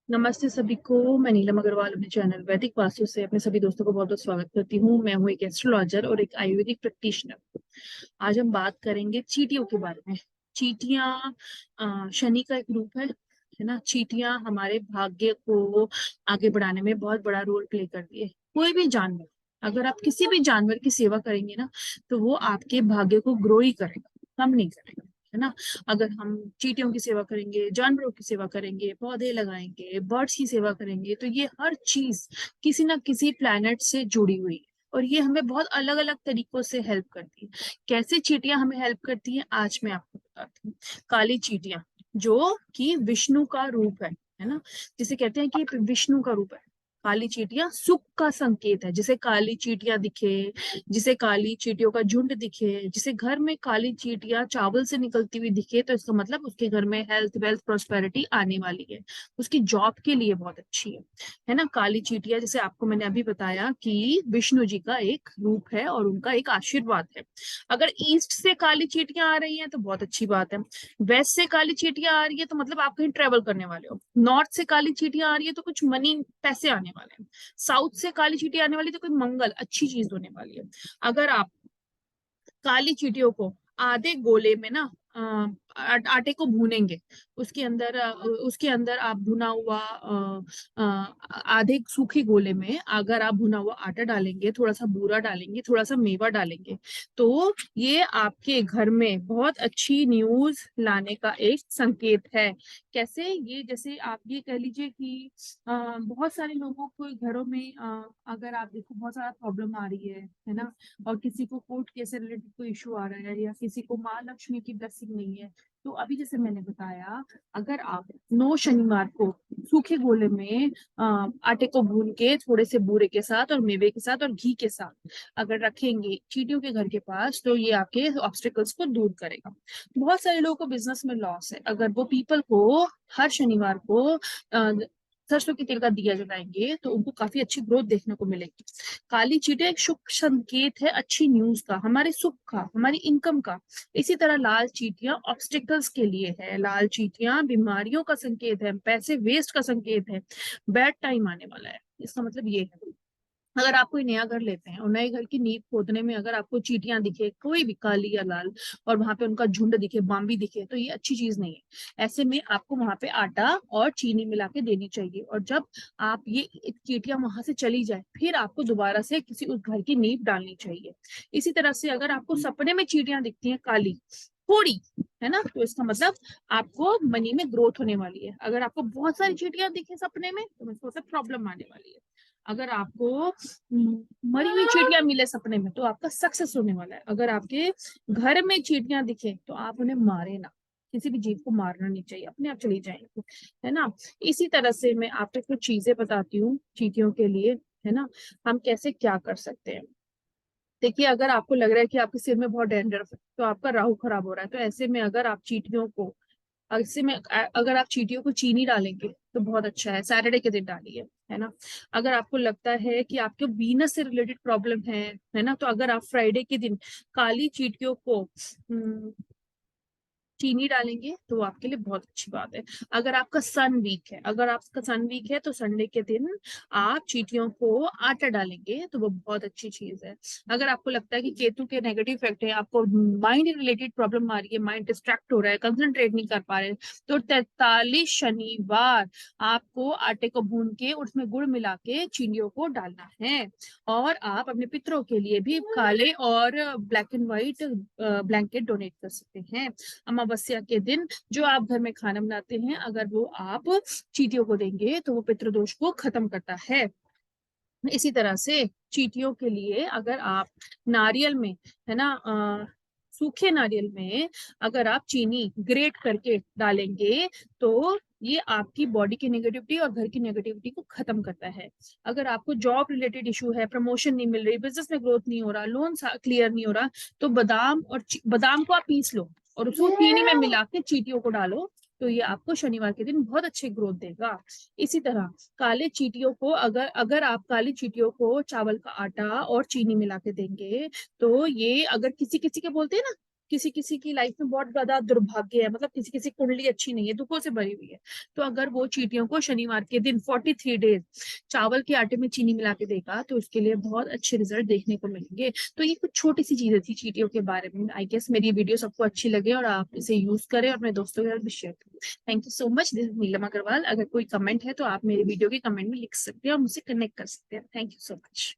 नमस्ते सभी को। मैं नीलम अग्रवाल अपने चैनल वैदिक वास्तु से अपने सभी दोस्तों को बहुत बहुत स्वागत करती हूँ। मैं हूँ एक एस्ट्रोलॉजर और एक आयुर्वेदिक प्रैक्टिशनर। आज हम बात करेंगे चींटियों के बारे में। चींटियां शनि का एक रूप है ना। चींटियां हमारे भाग्य को आगे बढ़ाने में बहुत बड़ा रोल प्ले करती है। कोई भी जानवर, अगर आप किसी भी जानवर की सेवा करेंगे ना, तो वो आपके भाग्य को ग्रो ही करेगा, कम नहीं करेगा, है ना। अगर हम चींटियों की सेवा करेंगे, जानवरों की सेवा करेंगे, पौधे लगाएंगे, बर्ड्स की सेवा करेंगे, तो ये हर चीज किसी ना किसी प्लैनेट से जुड़ी हुई है और ये हमें बहुत अलग अलग तरीकों से हेल्प करती है। कैसे चींटियां हमें हेल्प करती हैं, आज मैं आपको बताती हूँ। काली चींटियां, जो कि विष्णु का रूप है ना। जिसे कहते हैं कि विष्णु का रूप है। काली चींटियां सुख का संकेत है। जिसे काली चींटियां दिखे, जिसे काली चींटियों का झुंड दिखे, जिसे घर में काली चींटियां चावल से निकलती हुई दिखे, तो इसका मतलब उसके घर में हेल्थ, वेल्थ, प्रोस्पेरिटी आने वाली है। उसकी जॉब के लिए बहुत अच्छी है ना। काली चींटियां, जैसे आपको मैंने अभी बताया कि विष्णु जी का एक रूप है और उनका एक आशीर्वाद है। अगर ईस्ट से काली चींटियां आ रही हैं तो बहुत अच्छी बात है। वेस्ट से काली चींटियां आ रही है तो मतलब आप कहीं ट्रेवल करने वाले हो। नॉर्थ से काली चींटियां आ रही है तो कुछ मनी, पैसे आने वाले हैं। साउथ से काली चींटियां आने वाली तो कोई मंगल, अच्छी चीज होने वाली है। अगर आप काली चींटियों को आधे गोले में ना आटे को भूनेंगे, उसके अंदर आप भुना हुआ आधे सूखे गोले में अगर आप भुना हुआ आटा डालेंगे, थोड़ा सा बूरा डालेंगे, थोड़ा सा मेवा डालेंगे, तो ये आपके घर में बहुत अच्छी न्यूज लाने का एक संकेत है। कैसे? ये जैसे आप ये कह लीजिए कि बहुत सारे लोगों को घरों में अगर आप देखो बहुत सारा प्रॉब्लम आ रही है ना। और किसी को कोर्ट केस से रिलेटेड कोई इशू आ रहा है या किसी को माँ लक्ष्मी की ब्लेसिंग नहीं है, तो अभी जैसे मैंने बताया, अगर आप 9 शनिवार को सूखे गोले में आटे को भून के थोड़े से बूरे के साथ और मेवे के साथ और घी के साथ अगर रखेंगे चींटियों के घर के पास, तो ये आपके ऑब्स्टिकल्स को दूर करेगा। बहुत सारे लोगों को बिजनेस में लॉस है। अगर वो पीपल को हर शनिवार को सरसों के तेल का दिया जलाएंगे तो उनको काफी अच्छी ग्रोथ देखने को मिलेगी। काली चींटियां एक शुभ संकेत है अच्छी न्यूज का, हमारे सुख का, हमारी इनकम का। इसी तरह लाल चींटियां ऑब्स्टिकल्स के लिए है। लाल चींटियां बीमारियों का संकेत है, पैसे वेस्ट का संकेत है, बैड टाइम आने वाला है। इसका मतलब ये है, अगर आप कोई नया घर लेते हैं और नए घर की नींव खोदने में अगर आपको चींटियां दिखे, कोई भी काली या लाल, और वहां पे उनका झुंड दिखे, बाम्बी दिखे, तो ये अच्छी चीज नहीं है। ऐसे में आपको वहां पे आटा और चीनी मिला के देनी चाहिए। और जब आप ये चींटियां वहां से चली जाए, फिर आपको दोबारा से किसी उस घर की नींव डालनी चाहिए। इसी तरह से अगर आपको सपने में चींटियां दिखती हैं काली, थोड़ी, है ना, तो इसका मतलब आपको मनी में ग्रोथ होने वाली है। अगर आपको बहुत सारी चींटियां दिखे सपने में, तो मतलब प्रॉब्लम आने वाली है। अगर आपको मरी हुई चींटियां मिले सपने में, तो आपका सक्सेस होने वाला है। अगर आपके घर में चींटियां दिखे, तो आप उन्हें मारे ना। किसी भी जीव को मारना नहीं चाहिए, अपने आप चली जाएंगे, है ना। इसी तरह से मैं आपको कुछ चीजें बताती हूँ चींटियों के लिए, है ना। हम कैसे क्या कर सकते हैं। देखिए, अगर आपको लग रहा है कि आपके सिर में बहुत डेंड्रफ है, तो आपका राहु खराब हो रहा है, तो ऐसे में अगर आप चींटियों को, ऐसे में अगर आप चींटियों को चीनी डालेंगे तो बहुत अच्छा है। सैटरडे के दिन डालिए, है ना। अगर आपको लगता है कि आपके वीनस से रिलेटेड प्रॉब्लम है ना, तो अगर आप फ्राइडे के दिन काली चींटियों को चीनी डालेंगे तो वो आपके लिए बहुत अच्छी बात है। अगर आपका सन वीक है, अगर आपका सन वीक है, तो संडे के दिन आप चींटियों को आटा डालेंगे तो वो बहुत अच्छी चीज है। अगर आपको लगता है कि केतु के नेगेटिव इफेक्ट है, आपको माइंड रिलेटेड प्रॉब्लम आ रही है, माइंड डिस्ट्रैक्ट हो रहा है, कंसंट्रेट नहीं कर पा रहे, तो 43 शनिवार आपको आटे को भून के उसमें गुड़ मिला के चीनियों को डालना है। और आप अपने पितरों के लिए भी काले और black and white blanket donate कर सकते हैं। अमावस्या के दिन जो आप घर में खाना बनाते हैं, अगर वो आप चींटियों को देंगे तो वो पितृदोष को खत्म करता है। इसी तरह से चींटियों के लिए अगर आप नारियल में, है ना, सूखे नारियल में अगर आप चीनी ग्रेट करके डालेंगे, तो ये आपकी बॉडी की नेगेटिविटी और घर की नेगेटिविटी को खत्म करता है। अगर आपको जॉब रिलेटेड इशू है, प्रमोशन नहीं मिल रही, बिजनेस में ग्रोथ नहीं हो रहा, लोन क्लियर नहीं हो रहा, तो बादाम और बादाम को आप पीस लो और उसको चीनी में मिला के चींटियों को डालो, तो ये आपको शनिवार के दिन बहुत अच्छे ग्रोथ देगा। इसी तरह काले चींटियों को, अगर अगर आप काली चींटियों को चावल का आटा और चीनी मिला के देंगे, तो ये, अगर किसी किसी के बोलते हैं ना किसी किसी की लाइफ में बहुत ज्यादा दुर्भाग्य है, मतलब किसी किसी कुंडली अच्छी नहीं है, दुखों से भरी हुई है, तो अगर वो चींटियों को शनिवार के दिन 43 डेज चावल के आटे में चीनी मिला के देगा तो उसके लिए बहुत अच्छे रिजल्ट देखने को मिलेंगे। तो ये कुछ छोटी सी चीजें थी चींटियों के बारे में। आई गेस मेरी वीडियो सबको अच्छी लगे और आप इसे यूज करें और अपने दोस्तों के साथ भी शेयर करें। Thank you so much, this Neelam Agarwal. अगर कोई कमेंट है तो आप मेरे वीडियो के कमेंट में लिख सकते हैं और मुझसे कनेक्ट कर सकते हैं। Thank you so much.